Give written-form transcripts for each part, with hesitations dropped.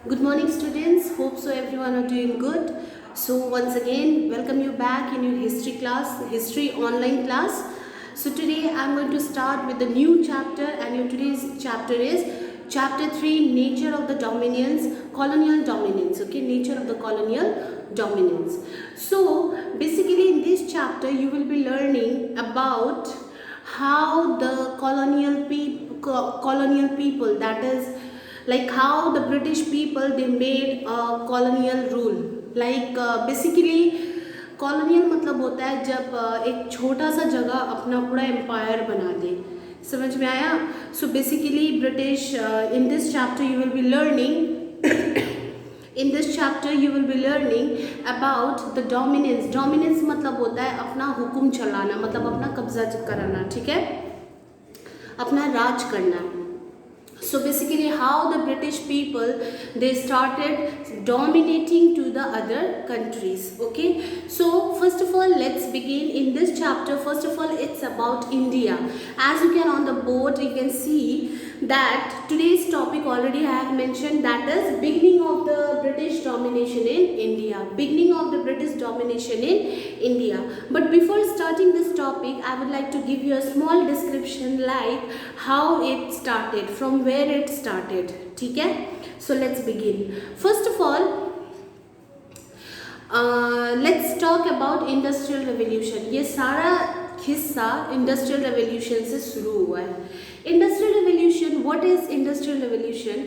Good morning, students. Hope so everyone are doing good. So once again, welcome you back in your history class, history online class. So today I'm going to start with the new chapter, and your today's chapter is chapter 3, nature of the dominions, colonial dominance. Okay, nature of the colonial dominance. So basically in this chapter you will be learning about how the colonial people, that is like how the British people they made a colonial rule. like basically colonial मतलब होता है जब एक छोटा सा जगह अपना पूरा एम्पायर बना दे. समझ में आया? So basically British in this chapter you will be learning in this chapter you will be learning about the dominance मतलब होता है अपना हुक्म चलाना, मतलब अपना कब्जा कराना. ठीक है, अपना राज करना. So basically how the British people they started dominating to the other countries. Okay, so first of all let's begin in this chapter. First of all it's about India. As you can on the board you can see that today's topic already I have mentioned, that is beginning of the British domination in India. Beginning of the British domination in India. But before starting this topic I would like to give you a small description like how it started, from where it started. ठीक है, so let's begin. First of all let's talk about industrial revolution. ये सारा हिस्सा industrial revolution से शुरू हुआ है. Industrial revolution, what is industrial revolution?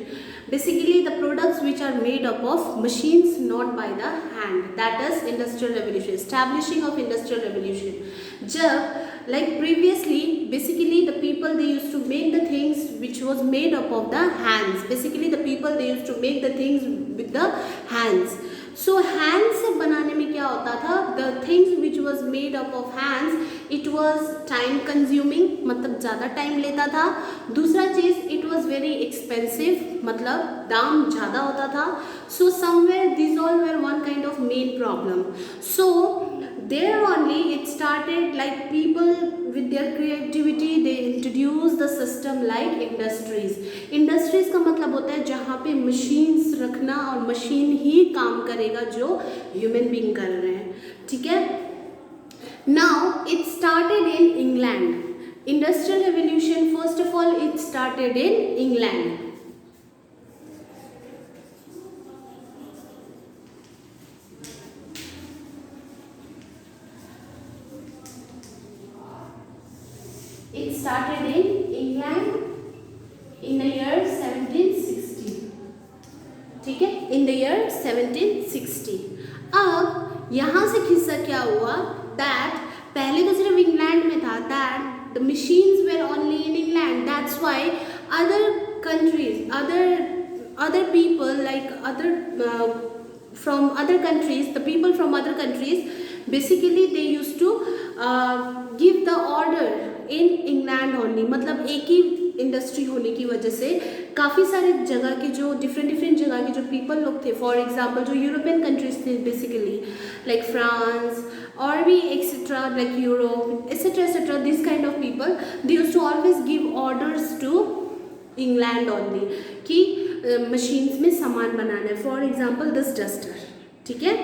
Basically the products which are made up of machines not by the hand, that is industrial revolution. Establishing of industrial revolution. जब like previously basically the people they used to make the things which was made up of the hands. Basically the people they used to make the things with the hands. So hands से बनाने में क्या होता था? The things which was made up of hands, it was time consuming, मतलब ज़्यादा time लेता था. दूसरा चीज़ it was very expensive, मतलब दाम ज़्यादा होता था. So somewhere these all were one kind of main problem. So there only it started like people with their creativity they introduce the system like industries. Industries का मतलब होता है जहाँ पे machines रखना और machine ही काम करेगा जो human being कर रहे हैं. ठीक है, now it started in England. Industrial revolution first of all it started in England. It started in England in the year 1760. ठीक है, in the year 1760. अब यहाँ से किस्सा क्या हुआ that पहले तो सिर्फ इंग्लैंड में था, that the machines were only in England. That's why other countries, other people like from other countries, the people from other countries basically they used to give the order in England only. मतलब एक ही industry होने की वजह से काफ़ी सारे जगह के जो डिफरेंट जगह के जो पीपल लोग थे, फॉर एग्जांपल जो यूरोपियन कंट्रीज थे बेसिकली लाइक फ्रांस और भी etcetera like Europe etcetera this kind of people they used to always give orders to England only कि मशीन्स में सामान बनाना है, फॉर एग्जांपल दिस डस्टर. ठीक है,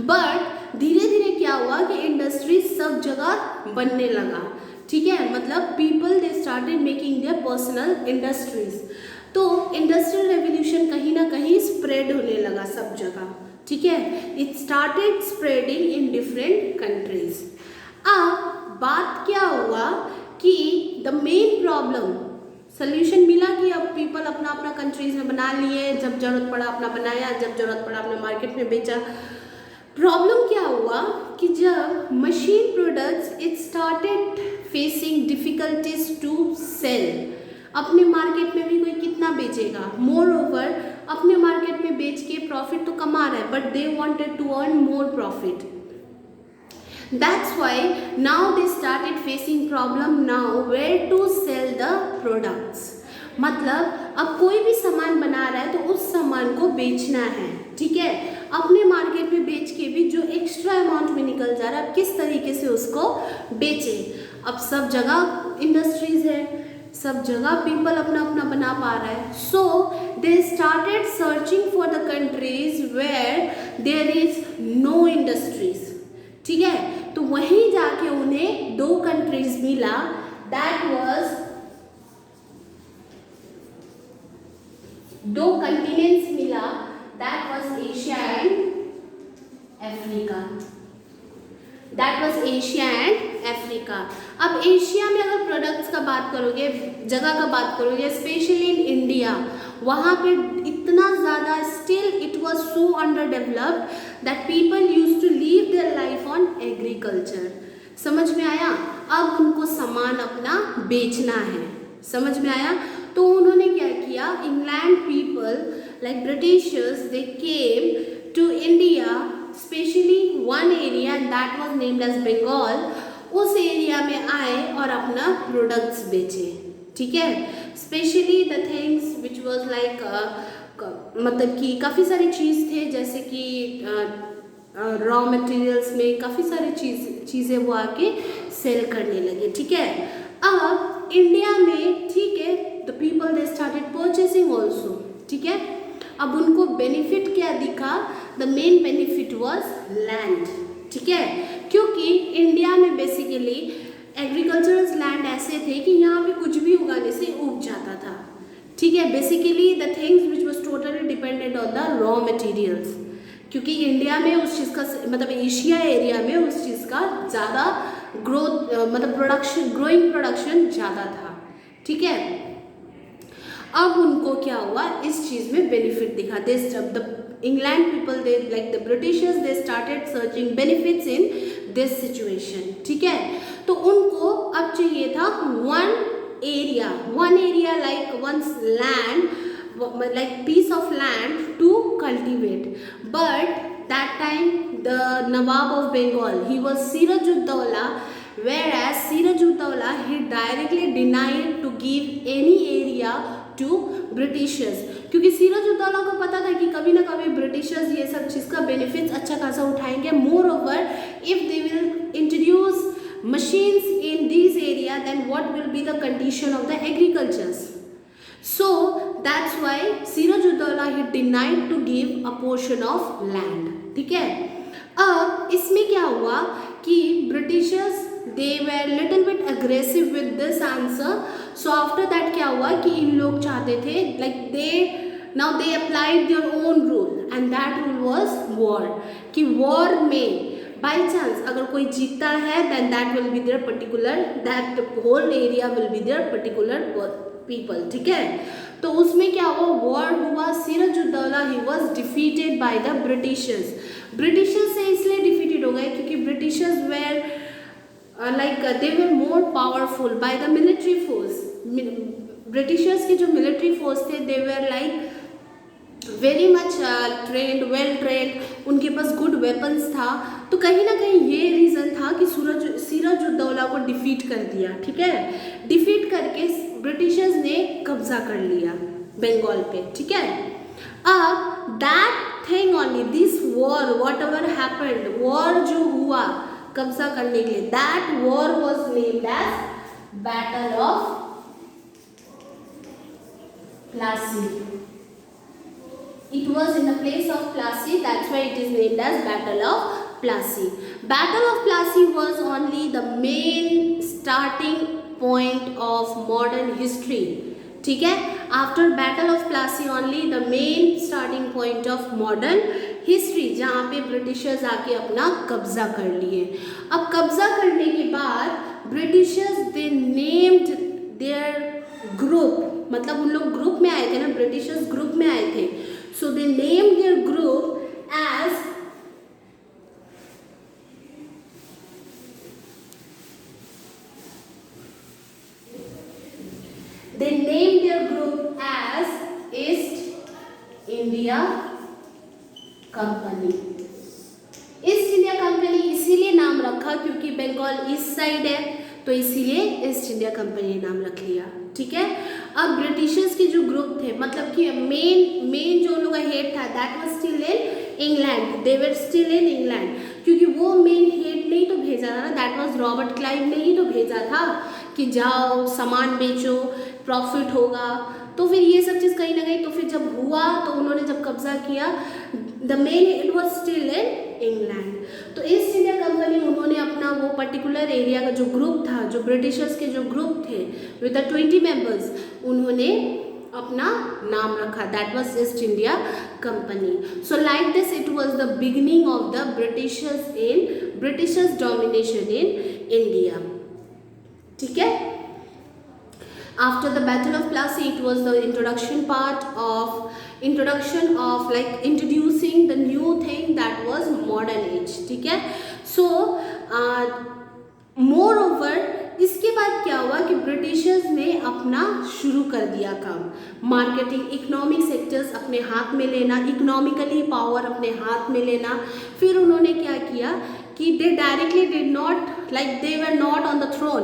बट धीरे धीरे क्या हुआ कि इंडस्ट्री सब जगह बनने लगा. ठीक है, मतलब people they started making their personal industries. तो इंडस्ट्रियल रेवोल्यूशन कहीं ना कहीं स्प्रेड होने लगा सब जगह. ठीक है, it started spreading in different countries. अब बात क्या हुआ कि द मेन प्रॉब्लम सोल्यूशन मिला कि अब पीपल अपना अपना कंट्रीज में बना लिए, जब जरूरत पड़ा अपना बनाया, जब जरूरत पड़ा अपने मार्केट में बेचा. प्रॉब्लम क्या हुआ कि जब machine products it started facing difficulties to sell. अपने मार्केट में भी कोई कितना बेचेगा, मोर ओवर अपने मार्केट में बेच के प्रॉफिट तो कमा रहा है, but they wanted to earn more profit. That's why now they started facing problem now where to sell the products. मतलब अब कोई भी सामान बना रहा है तो उस सामान को बेचना है. ठीक है, अपने मार्केट में बेच के भी जो एक्स्ट्रा अमाउंट में निकल जा रहा है, अब किस तरीके से उसको बेचे. अब सब जगह इंडस्ट्रीज है, सब जगह पीपल अपना अपना बना पा रहा है. सो they started searching for the countries where there is no industries. ठीक है, तो वहीं जाके उन्हें दो कंट्रीज मिला, that was दो कंटिनेंट्स मिला, that was Asia and Africa, that was Asia and Africa. अब एशिया में अगर प्रोडक्ट्स का बात करोगे, जगह का बात करोगे, स्पेशली इन इंडिया, वहाँ पे इतना ज़्यादा still it was so underdeveloped that people use to live their life on agriculture. समझ में आया? अब उनको सामान अपना बेचना है. समझ में आया? तो उन्होंने क्या किया, England people like Britishers, they came to India, specially one area that was named as Bengal. उस एरिया में आए और अपना प्रोडक्ट्स बेचे. ठीक है, specially the things which was like, मतलब कि काफ़ी सारी चीज़ थे, जैसे कि रॉ मटेरियल्स में काफ़ी सारी चीज़ें वो आके सेल करने लगे. ठीक है, अब इंडिया में, ठीक है, the people they started purchasing also. ठीक है, अब उनको बेनिफिट क्या दिखा, the main benefit was land. ठीक है, क्योंकि इंडिया में बेसिकली एग्रीकल्चरल लैंड ऐसे थे कि यहाँ पे कुछ भी उगाने से उग जाता था. ठीक है, basically the things which was totally dependent on the raw materials, क्योंकि इंडिया में उस चीज़ का, मतलब एशिया एरिया में उस चीज़ का ज़्यादा ग्रोथ, मतलब प्रोडक्शन, ग्रोइंग प्रोडक्शन ज़्यादा था. ठीक है, अब उनको क्या हुआ, इस चीज़ में बेनिफिट दिखा. The England people, they like the Britishers, they started searching benefits in this situation. ठीक है, तो उनको अब चाहिए था one area like one land, like piece of land to cultivate. But that time the Nawab of Bengal, he was Siraj-ud-Dawla, whereas Siraj-ud-Dawla, he directly denied to give any area to Britishers, क्योंकि सिराज-उद-दौला को पता था कि कभी ना कभी Britishers ये सब चीज़ का बेनिफिट्स अच्छा खासा उठाएंगे. More over, if they will introduce machines in this area, then what will be the condition of the agricultures? So that's why Siraj-ud-Dawla, he denied to give a portion of land. ठीक है, अब इसमें क्या हुआ कि Britishers, they were little bit aggressive with this answer. So after that क्या हुआ कि इन लोग चाहते थे, like they applied their own rule, and that rule was war. कि war में बाई चांस अगर कोई जीतता है, then that will be their particular, that whole area will be their particular people. ठीक है, तो उसमें क्या हुआ, वॉर हुआ. Siraj-ud-Daulah, he was defeated by the Britishers. Britishers से इसलिए डिफीटेड हो गए क्योंकि Britishers were like they were more powerful by the military force. Britishers के जो मिलिट्री फोर्स थे, they were like very much trained, well trained, उनके पास गुड वेपन्स था. तो कहीं ना कहीं ये रीज़न था कि सिराज-उद-दौला को डिफीट कर दिया. ठीक है, डिफीट करके ब्रिटिशर्स ने कब्जा कर लिया बंगाल पे. ठीक है, अब that thing only, this war, whatever happened, war जो हुआ कब्जा करने के लिए, that war was named as battle of Plassey. It was in the place of Plassey, that's why it is named as Battle of Plassey. Battle of Plassey was only the main starting point of modern history. ठीक है, after Battle of Plassey only the main starting point of modern history, जहाँ पे Britishers आके अपना कब्जा कर लिए. अब कब्जा करने के बाद Britishers, they named their group, मतलब उन लोग ग्रुप में आए थे ना, ब्रिटिशर्स ग्रुप में आए थे. So they named their group as East India Company. East India company इसीलिए नाम रखा क्योंकि बंगाल ईस्ट साइड है, तो इसीलिए ईस्ट इंडिया कंपनी नाम रख लिया. ठीक है, अब ब्रिटिशर्स के जो ग्रुप थे, मतलब कि मेन जो लोग का हेड था, that was still in England, they were still in England, क्योंकि वो मेन हेड नहीं तो भेजा था ना, दैट वाज रॉबर्ट क्लाइव ने ही तो भेजा था कि जाओ सामान बेचो, प्रॉफिट होगा। तो फिर ये सब चीज़ कहीं ना कहीं, तो फिर जब हुआ तो उन्होंने जब कब्जा किया, the main it was still in England. तो ईस्ट इंडिया कंपनी उन्होंने अपना वो पर्टिकुलर एरिया का जो ग्रुप था, जो ब्रिटिशर्स के जो ग्रुप थे विद द 20 मेंबर्स, उन्होंने अपना नाम रखा, that was east India company. So like this it was the beginning of the Britishers domination in India. ठीक है। After the Battle of Plassey, it was the introduction of like introducing the new thing that was modern age. ठीक है। So moreover, इसके बाद क्या हुआ कि Britishers ने अपना शुरू कर दिया काम, मार्केटिंग, इकोनॉमिक सेक्टर्स अपने हाथ में लेना, इकोनॉमिकली पावर अपने हाथ में लेना। फिर उन्होंने क्या किया कि they directly did not like they were not on the throne.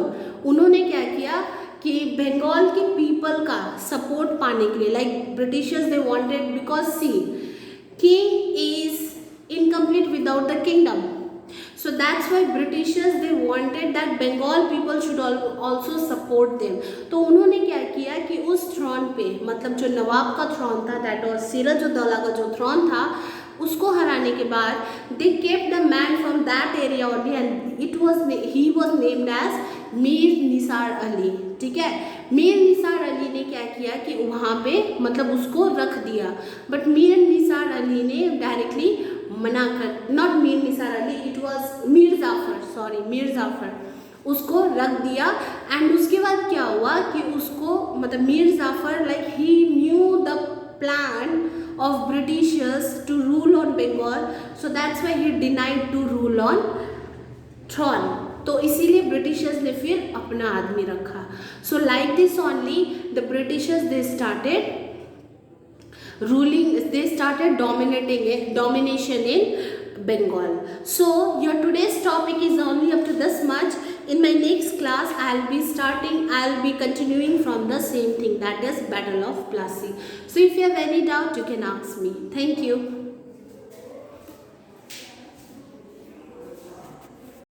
उन्होंने क्या किया कि बंगाल के पीपल का सपोर्ट पाने के लिए, like Britishers they wanted, because see king is incomplete without the kingdom, so that's why Britishers they wanted that Bengal people should also support them। तो उन्होंने क्या किया कि उस थ्रोन पे, मतलब जो नवाब का थ्रोन था, दैट वाज सिराजुद्दौला का जो थ्रोन था, उसको हराने के बाद they kept the man from that area only and he was named as Mir Nisar Ali. ठीक है। मीर निसार अली ने क्या किया कि वहाँ पे मतलब उसको रख दिया, बट मीर निसार अली ने डायरेक्टली मना कर, not Mir Nisar Ali, it was Mir Jafar, उसको रख दिया। एंड उसके बाद क्या हुआ कि उसको मतलब Mir Jafar like he knew the plan of Britishers to rule on Bengal, so that's why he denied to rule on throne। तो इसीलिए ब्रिटिशर्स ने फिर अपना आदमी रखा। So like this only the Britishers they started ruling, they started domination in Bengal। So your today's topic is only up to this much. In my next class I'll be continuing from the same thing, that is Battle of Plassey। So if you have any doubt you can ask me. Thank you.